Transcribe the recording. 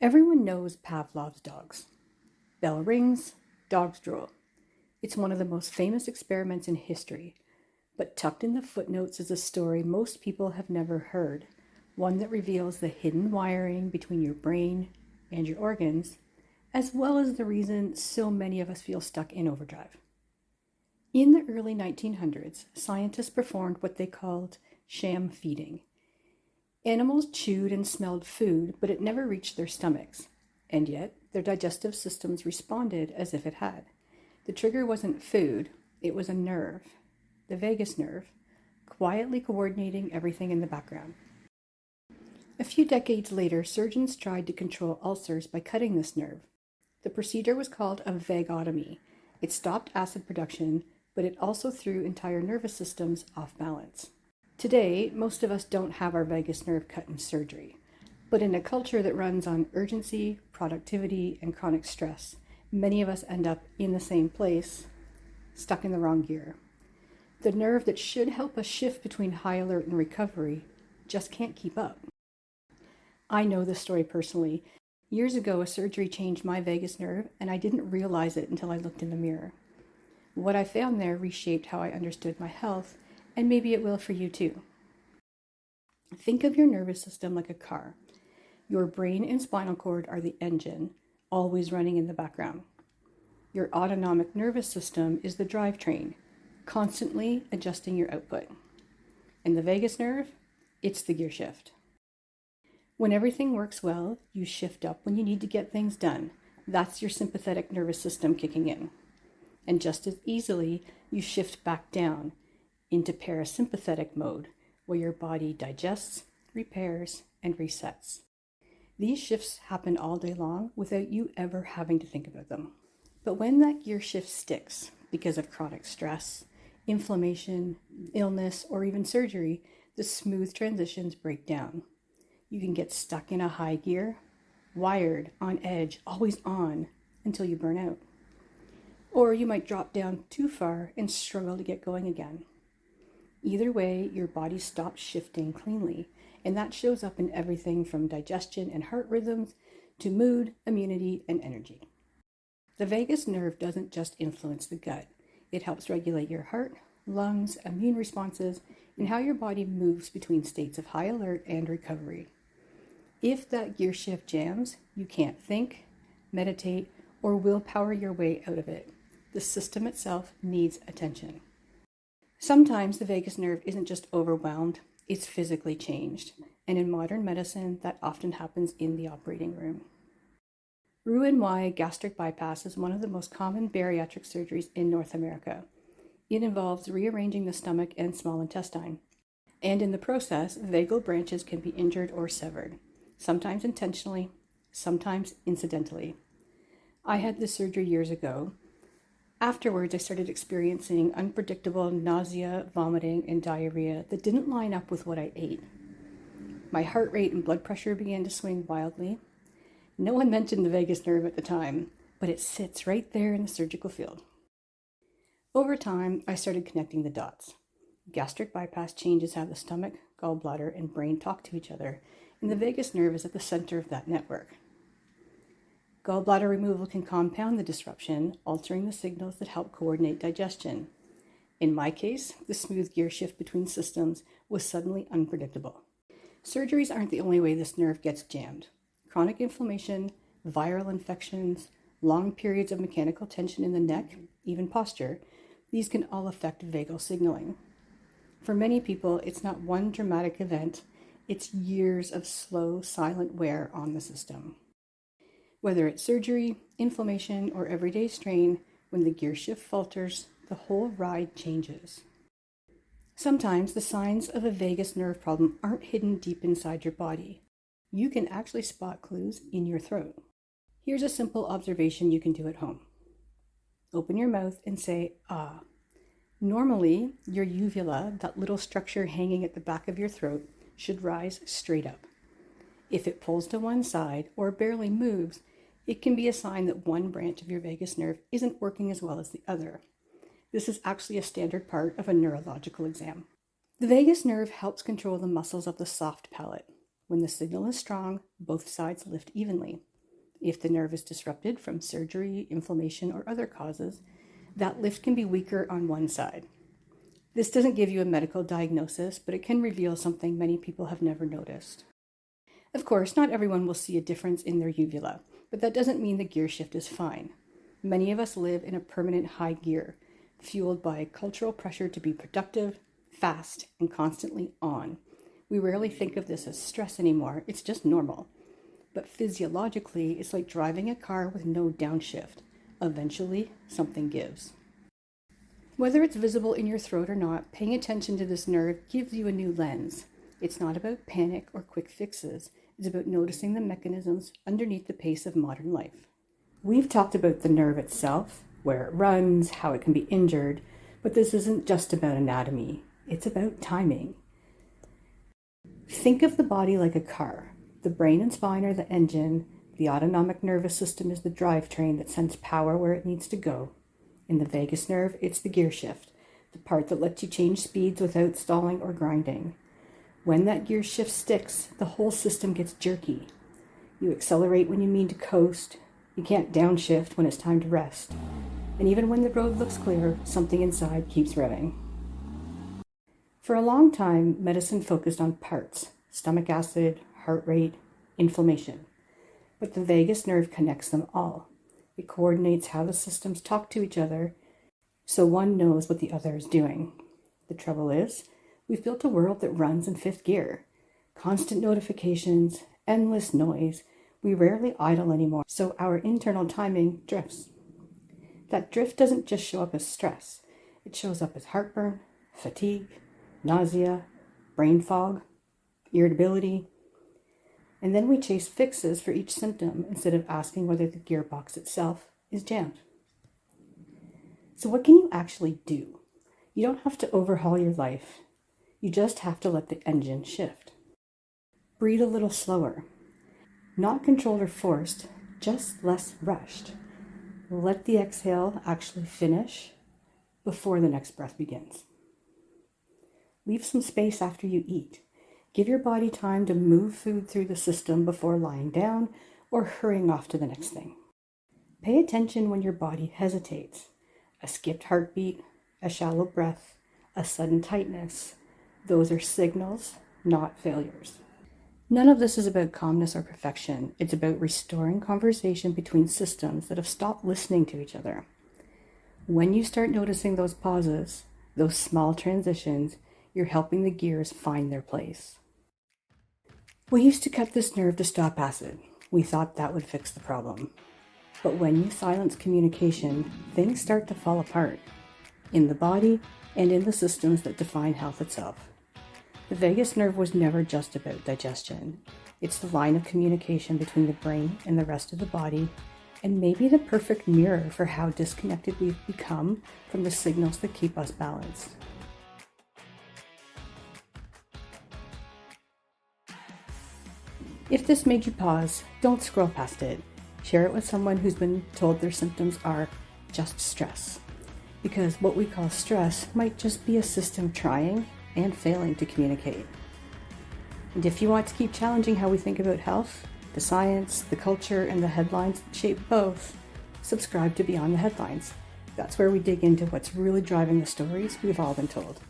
Everyone knows Pavlov's dogs. Bell rings, dogs drool. It's one of the most famous experiments in history, but tucked in the footnotes is a story most people have never heard, one that reveals the hidden wiring between your brain and your organs, as well as the reason so many of us feel stuck in overdrive. In the early 1900s, scientists performed what they called sham feeding. Animals chewed and smelled food, but it never reached their stomachs, and yet their digestive systems responded as if it had. The trigger wasn't food, it was a nerve, the vagus nerve, quietly coordinating everything in the background. A few decades later, surgeons tried to control ulcers by cutting this nerve. The procedure was called a vagotomy. It stopped acid production, but it also threw entire nervous systems off balance. Today, most of us don't have our vagus nerve cut in surgery, but in a culture that runs on urgency, productivity, and chronic stress, many of us end up in the same place, stuck in the wrong gear. The nerve that should help us shift between high alert and recovery just can't keep up. I know this story personally. Years ago, a surgery changed my vagus nerve, and I didn't realize it until I looked in the mirror. What I found there reshaped how I understood my health, and maybe it will for you too. Think of your nervous system like a car. Your brain and spinal cord are the engine, always running in the background. Your autonomic nervous system is the drivetrain, constantly adjusting your output. And the vagus nerve, it's the gear shift. When everything works well, you shift up when you need to get things done. That's your sympathetic nervous system kicking in. And just as easily, you shift back down into parasympathetic mode, where your body digests, repairs, and resets. These shifts happen all day long without you ever having to think about them. But when that gear shift sticks because of chronic stress, inflammation, illness, or even surgery, the smooth transitions break down. You can get stuck in a high gear, wired, on edge, always on, until you burn out. Or you might drop down too far and struggle to get going again. Either way, your body stops shifting cleanly, and that shows up in everything from digestion and heart rhythms to mood, immunity, and energy. The vagus nerve doesn't just influence the gut. It helps regulate your heart, lungs, immune responses, and how your body moves between states of high alert and recovery. If that gear shift jams, you can't think, meditate, or willpower your way out of it. The system itself needs attention. Sometimes the vagus nerve isn't just overwhelmed, it's physically changed. And in modern medicine, that often happens in the operating room. Roux-en-Y gastric bypass is one of the most common bariatric surgeries in North America. It involves rearranging the stomach and small intestine. And in the process, vagal branches can be injured or severed, sometimes intentionally, sometimes incidentally. I had this surgery years ago. Afterwards, I started experiencing unpredictable nausea, vomiting, and diarrhea that didn't line up with what I ate. My heart rate and blood pressure began to swing wildly. No one mentioned the vagus nerve at the time, but it sits right there in the surgical field. Over time, I started connecting the dots. Gastric bypass changes how the stomach, gallbladder, and brain talk to each other, and the vagus nerve is at the center of that network. Gallbladder removal can compound the disruption, altering the signals that help coordinate digestion. In my case, the smooth gear shift between systems was suddenly unpredictable. Surgeries aren't the only way this nerve gets jammed. Chronic inflammation, viral infections, long periods of mechanical tension in the neck, even posture, these can all affect vagal signaling. For many people, it's not one dramatic event, it's years of slow, silent wear on the system. Whether it's surgery, inflammation, or everyday strain, when the gear shift falters, the whole ride changes. Sometimes the signs of a vagus nerve problem aren't hidden deep inside your body. You can actually spot clues in your throat. Here's a simple observation you can do at home. Open your mouth and say, ah. Normally, your uvula, that little structure hanging at the back of your throat, should rise straight up. If it pulls to one side or barely moves, it can be a sign that one branch of your vagus nerve isn't working as well as the other. This is actually a standard part of a neurological exam. The vagus nerve helps control the muscles of the soft palate. When the signal is strong, both sides lift evenly. If the nerve is disrupted from surgery, inflammation, or other causes, that lift can be weaker on one side. This doesn't give you a medical diagnosis, but it can reveal something many people have never noticed. Of course, not everyone will see a difference in their uvula, but that doesn't mean the gear shift is fine. Many of us live in a permanent high gear, fueled by cultural pressure to be productive, fast, and constantly on. We rarely think of this as stress anymore, it's just normal. But physiologically, it's like driving a car with no downshift. Eventually, something gives. Whether it's visible in your throat or not, paying attention to this nerve gives you a new lens. It's not about panic or quick fixes. It's about noticing the mechanisms underneath the pace of modern life. We've talked about the nerve itself, where it runs, how it can be injured, but this isn't just about anatomy. It's about timing. Think of the body like a car. The brain and spine are the engine. The autonomic nervous system is the drivetrain that sends power where it needs to go. In the vagus nerve, it's the gear shift, the part that lets you change speeds without stalling or grinding. When that gear shift sticks, the whole system gets jerky. You accelerate when you mean to coast. You can't downshift when it's time to rest. And even when the road looks clear, something inside keeps revving. For a long time, medicine focused on parts: stomach acid, heart rate, inflammation. But the vagus nerve connects them all. It coordinates how the systems talk to each other, so one knows what the other is doing. The trouble is, we've built a world that runs in fifth gear. Constant notifications, endless noise. We rarely idle anymore, so our internal timing drifts. That drift doesn't just show up as stress. It shows up as heartburn, fatigue, nausea, brain fog, irritability. And then we chase fixes for each symptom instead of asking whether the gearbox itself is jammed. So what can you actually do? You don't have to overhaul your life. You just have to let the engine shift. Breathe a little slower. Not controlled or forced, just less rushed. Let the exhale actually finish before the next breath begins. Leave some space after you eat. Give your body time to move food through the system before lying down or hurrying off to the next thing. Pay attention when your body hesitates. A skipped heartbeat, a shallow breath, a sudden tightness. Those are signals, not failures. None of this is about calmness or perfection. It's about restoring conversation between systems that have stopped listening to each other. When you start noticing those pauses, those small transitions, you're helping the gears find their place. We used to cut this nerve to stop acid. We thought that would fix the problem. But when you silence communication, things start to fall apart, in the body and in the systems that define health itself. The vagus nerve was never just about digestion. It's the line of communication between the brain and the rest of the body, and maybe the perfect mirror for how disconnected we've become from the signals that keep us balanced. If this made you pause, don't scroll past it. Share it with someone who's been told their symptoms are just stress. Because what we call stress might just be a system trying and failing to communicate. And if you want to keep challenging how we think about health, the science, the culture, and the headlines that shape both, subscribe to Beyond the Headlines. That's where we dig into what's really driving the stories we've all been told.